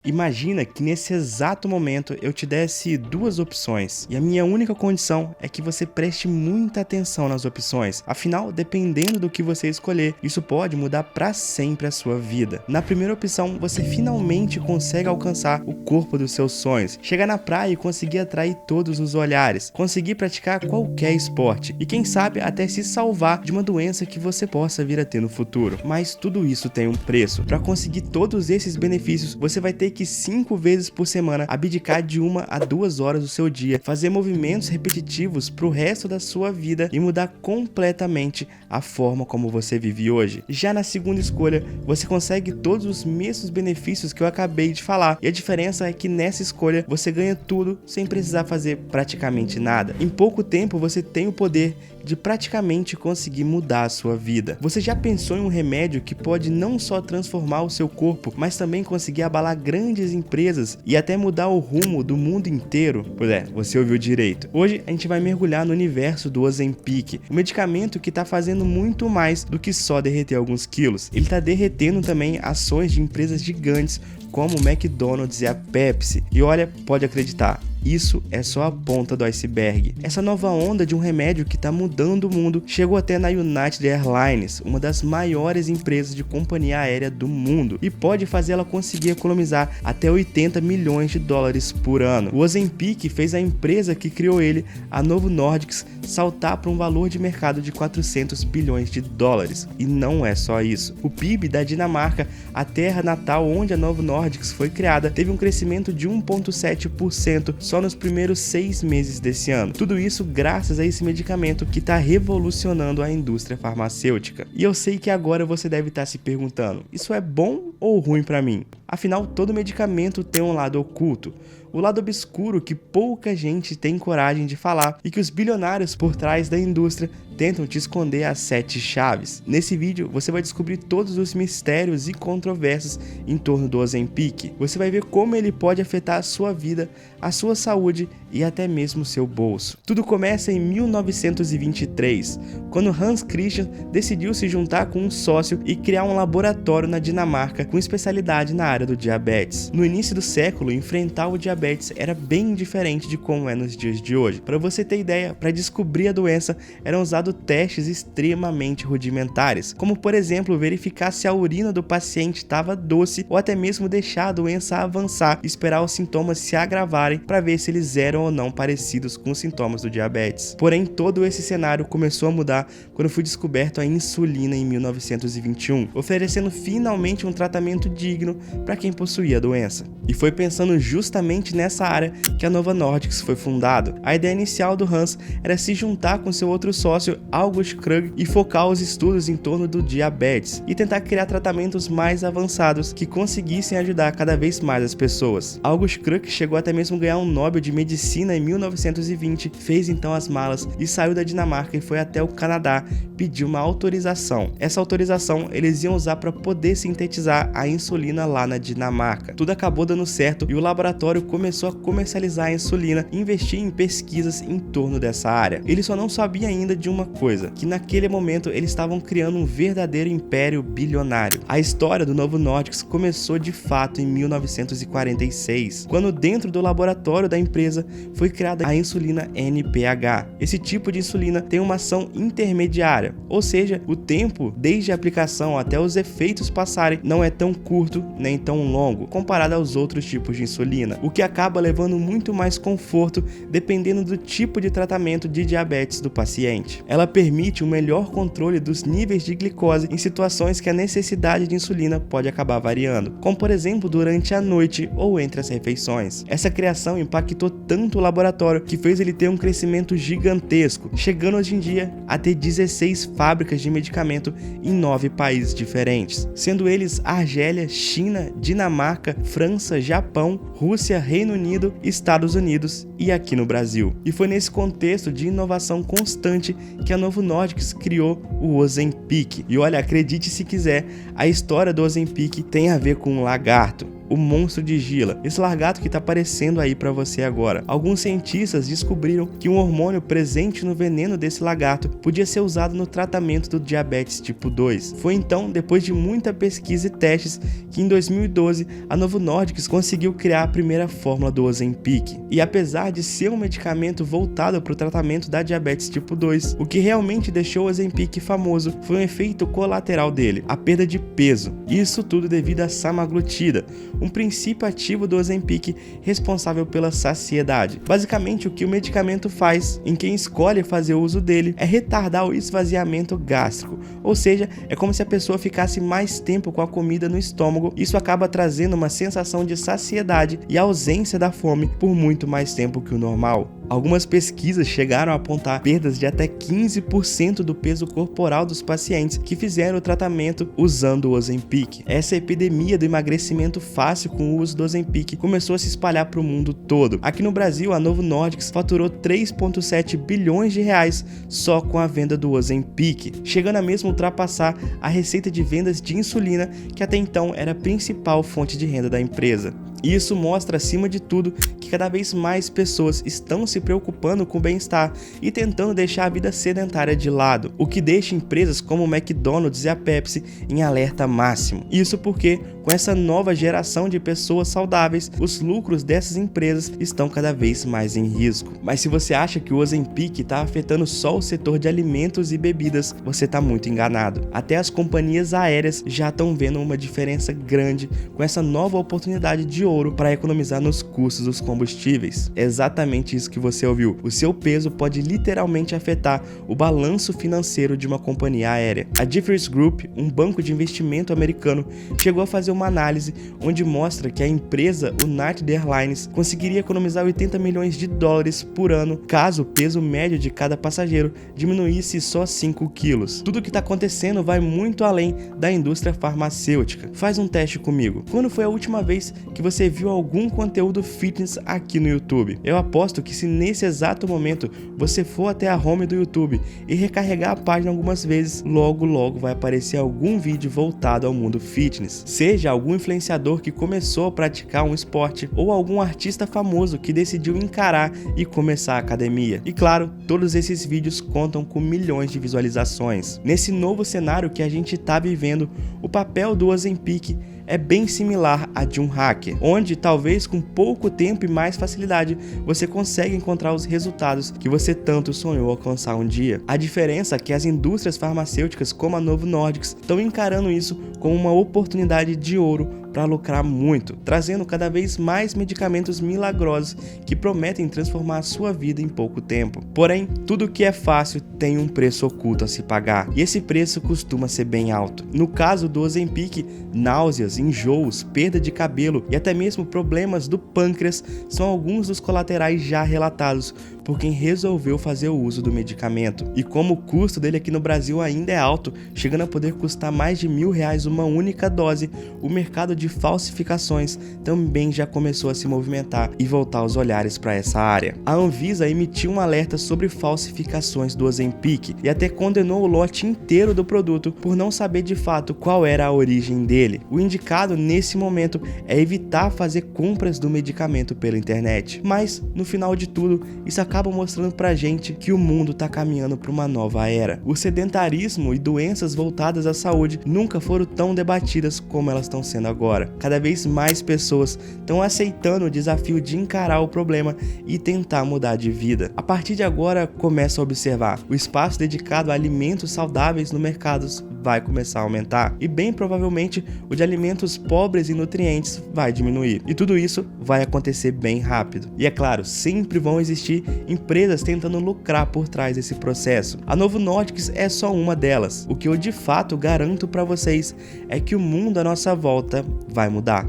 Imagina que nesse exato momento eu te desse duas opções e a minha única condição é que você preste muita atenção nas opções. Afinal, dependendo do que você escolher, isso pode mudar para sempre a sua vida. Na primeira opção, você finalmente consegue alcançar o corpo dos seus sonhos, chegar na praia e conseguir atrair todos os olhares, conseguir praticar qualquer esporte e quem sabe até se salvar de uma doença que você possa vir a ter no futuro. Mas tudo isso tem um preço. Para conseguir todos esses benefícios, você vai ter que 5 vezes por semana abdicar de 1 a 2 horas do seu dia, fazer movimentos repetitivos pro resto da sua vida e mudar completamente a forma como você vive hoje. Já na segunda escolha, você consegue todos os mesmos benefícios que eu acabei de falar, e a diferença é que nessa escolha você ganha tudo sem precisar fazer praticamente nada. Em pouco tempo você tem o poder de praticamente conseguir mudar a sua vida. Você já pensou em um remédio que pode não só transformar o seu corpo, mas também conseguir abalar grandes empresas e até mudar o rumo do mundo inteiro? Pois é, você ouviu direito. Hoje a gente vai mergulhar no universo do Ozempic, um medicamento que está fazendo muito mais do que só derreter alguns quilos. Ele está derretendo também ações de empresas gigantes como o McDonald's e a Pepsi. E olha, pode acreditar, isso é só a ponta do iceberg. Essa nova onda de um remédio que está mudando o mundo chegou até na United Airlines, uma das maiores empresas de companhia aérea do mundo, e pode fazer ela conseguir economizar até 80 milhões de dólares por ano. O Ozempic fez a empresa que criou ele, a Novo Nordisk, saltar para um valor de mercado de 400 bilhões de dólares. E não é só isso. O PIB da Dinamarca, a terra natal onde a Novo Nordisk foi criada, teve um crescimento de 1,7% só nos primeiros 6 meses desse ano. Tudo isso graças a esse medicamento que está revolucionando a indústria farmacêutica. E eu sei que agora você deve estar se perguntando, isso é bom ou ruim para mim? Afinal, todo medicamento tem um lado oculto, o lado obscuro que pouca gente tem coragem de falar e que os bilionários por trás da indústria tentam te esconder às 7 chaves. Nesse vídeo você vai descobrir todos os mistérios e controvérsias em torno do Ozempic. Você vai ver como ele pode afetar a sua vida, a sua saúde e até mesmo o seu bolso. Tudo começa em 1923, quando Hans Christian decidiu se juntar com um sócio e criar um laboratório na Dinamarca com especialidade na área do diabetes. No início do século, enfrentar o diabetes era bem diferente de como é nos dias de hoje. Para você ter ideia, para descobrir a doença eram usados testes extremamente rudimentares, como por exemplo verificar se a urina do paciente estava doce ou até mesmo deixar a doença avançar e esperar os sintomas se agravarem para ver se eles eram ou não parecidos com os sintomas do diabetes. Porém, todo esse cenário começou a mudar quando foi descoberto a insulina em 1921, oferecendo finalmente um tratamento digno para quem possuía a doença. E foi pensando justamente nessa área que a Novo Nordisk foi fundada. A ideia inicial do Hans era se juntar com seu outro sócio August Krug e focar os estudos em torno do diabetes e tentar criar tratamentos mais avançados que conseguissem ajudar cada vez mais as pessoas. August Krug chegou até mesmo a ganhar um Nobel de Medicina em 1920, fez então as malas e saiu da Dinamarca e foi até o Canadá pedir uma autorização. Essa autorização eles iam usar para poder sintetizar a insulina lá na Dinamarca. Tudo acabou dando certo e o laboratório começou a comercializar a insulina e investir em pesquisas em torno dessa área. Ele só não sabia ainda de uma coisa, que naquele momento eles estavam criando um verdadeiro império bilionário. A história do Novo Nordisk começou de fato em 1946, quando dentro do laboratório da empresa foi criada a insulina NPH. Esse tipo de insulina tem uma ação intermediária, ou seja, o tempo desde a aplicação até os efeitos passarem não é tão curto nem tão longo comparado aos outros tipos de insulina, o que acaba levando muito mais conforto dependendo do tipo de tratamento de diabetes do paciente. Ela permite um melhor controle dos níveis de glicose em situações que a necessidade de insulina pode acabar variando, como por exemplo durante a noite ou entre as refeições. Essa criação impactou tanto o laboratório que fez ele ter um crescimento gigantesco, chegando hoje em dia a ter 16 fábricas de medicamento em 9 países diferentes, sendo eles Argélia, China, Dinamarca, França, Japão, Rússia, Reino Unido, Estados Unidos e aqui no Brasil. E foi nesse contexto de inovação constante que a Novo Nordisk criou o Ozempic. E olha, acredite se quiser, a história do Ozempic tem a ver com um lagarto. o monstro de Gila, esse lagarto que está aparecendo aí para você agora. Alguns cientistas descobriram que um hormônio presente no veneno desse lagarto podia ser usado no tratamento do diabetes tipo 2. Foi então, depois de muita pesquisa e testes, que em 2012 a Novo Nordisk conseguiu criar a primeira fórmula do Ozempic. E apesar de ser um medicamento voltado para o tratamento da diabetes tipo 2, o que realmente deixou o Ozempic famoso foi um efeito colateral dele, a perda de peso. Isso tudo devido à semaglutida, um princípio ativo do Ozempic responsável pela saciedade. Basicamente, o que o medicamento faz em quem escolhe fazer uso dele é retardar o esvaziamento gástrico, ou seja, é como se a pessoa ficasse mais tempo com a comida no estômago. Isso acaba trazendo uma sensação de saciedade e ausência da fome por muito mais tempo que o normal. Algumas pesquisas chegaram a apontar perdas de até 15% do peso corporal dos pacientes que fizeram o tratamento usando o Ozempic. Essa epidemia do emagrecimento fácil com o uso do Ozempic começou a se espalhar para o mundo todo. Aqui no Brasil, a Novo Nordisk faturou 3,7 bilhões de reais só com a venda do Ozempic, chegando a mesmo ultrapassar a receita de vendas de insulina, que até então era a principal fonte de renda da empresa. E isso mostra, acima de tudo, que cada vez mais pessoas estão se preocupando com o bem-estar e tentando deixar a vida sedentária de lado, o que deixa empresas como o McDonald's e a Pepsi em alerta máximo. Isso porque, com essa nova geração de pessoas saudáveis, os lucros dessas empresas estão cada vez mais em risco. Mas se você acha que o Ozempic está afetando só o setor de alimentos e bebidas, você está muito enganado. Até as companhias aéreas já estão vendo uma diferença grande com essa nova oportunidade de ouro para economizar nos custos dos combustíveis. É exatamente isso que você ouviu. O seu peso pode literalmente afetar o balanço financeiro de uma companhia aérea. A Jefferies Group, um banco de investimento americano, chegou a fazer uma análise onde mostra que a empresa United Airlines conseguiria economizar 80 milhões de dólares por ano caso o peso médio de cada passageiro diminuísse só 5 quilos. Tudo o que está acontecendo vai muito além da indústria farmacêutica. Faz um teste comigo. Quando foi a última vez que você viu algum conteúdo fitness aqui no YouTube? Eu aposto que se nesse exato momento você for até a home do YouTube e recarregar a página algumas vezes, logo vai aparecer algum vídeo voltado ao mundo fitness. Seja algum influenciador que começou a praticar um esporte ou algum artista famoso que decidiu encarar e começar a academia. E claro, todos esses vídeos contam com milhões de visualizações. Nesse novo cenário que a gente está vivendo, o papel do Ozempic é bem similar a de um hacker, onde talvez com pouco tempo e mais facilidade você consegue encontrar os resultados que você tanto sonhou alcançar um dia. A diferença é que as indústrias farmacêuticas como a Novo Nordisk estão encarando isso como uma oportunidade de ouro para lucrar muito, trazendo cada vez mais medicamentos milagrosos que prometem transformar a sua vida em pouco tempo. Porém, tudo que é fácil tem um preço oculto a se pagar, e esse preço costuma ser bem alto. No caso do Ozempic, náuseas, enjoos, perda de cabelo e até mesmo problemas do pâncreas são alguns dos colaterais já relatados por quem resolveu fazer o uso do medicamento. E como o custo dele aqui no Brasil ainda é alto, chegando a poder custar mais de R$1.000 uma única dose, o mercado de falsificações também já começou a se movimentar e voltar os olhares para essa área. A Anvisa emitiu um alerta sobre falsificações do Ozempic e até condenou o lote inteiro do produto por não saber de fato qual era a origem dele. O indicado nesse momento é evitar fazer compras do medicamento pela internet. Mas, no final de tudo, isso acaba mostrando pra gente que o mundo tá caminhando para uma nova era. O sedentarismo e doenças voltadas à saúde nunca foram tão debatidas como elas estão sendo agora. Cada vez mais pessoas estão aceitando o desafio de encarar o problema e tentar mudar de vida. A partir de agora, começa a observar. O espaço dedicado a alimentos saudáveis no mercado vai começar a aumentar e bem provavelmente o de alimentos pobres em nutrientes vai diminuir. E tudo isso vai acontecer bem rápido. E é claro, sempre vão existir empresas tentando lucrar por trás desse processo. A Novo Nordisk é só uma delas. O que eu de fato garanto para vocês é que o mundo à nossa volta vai mudar.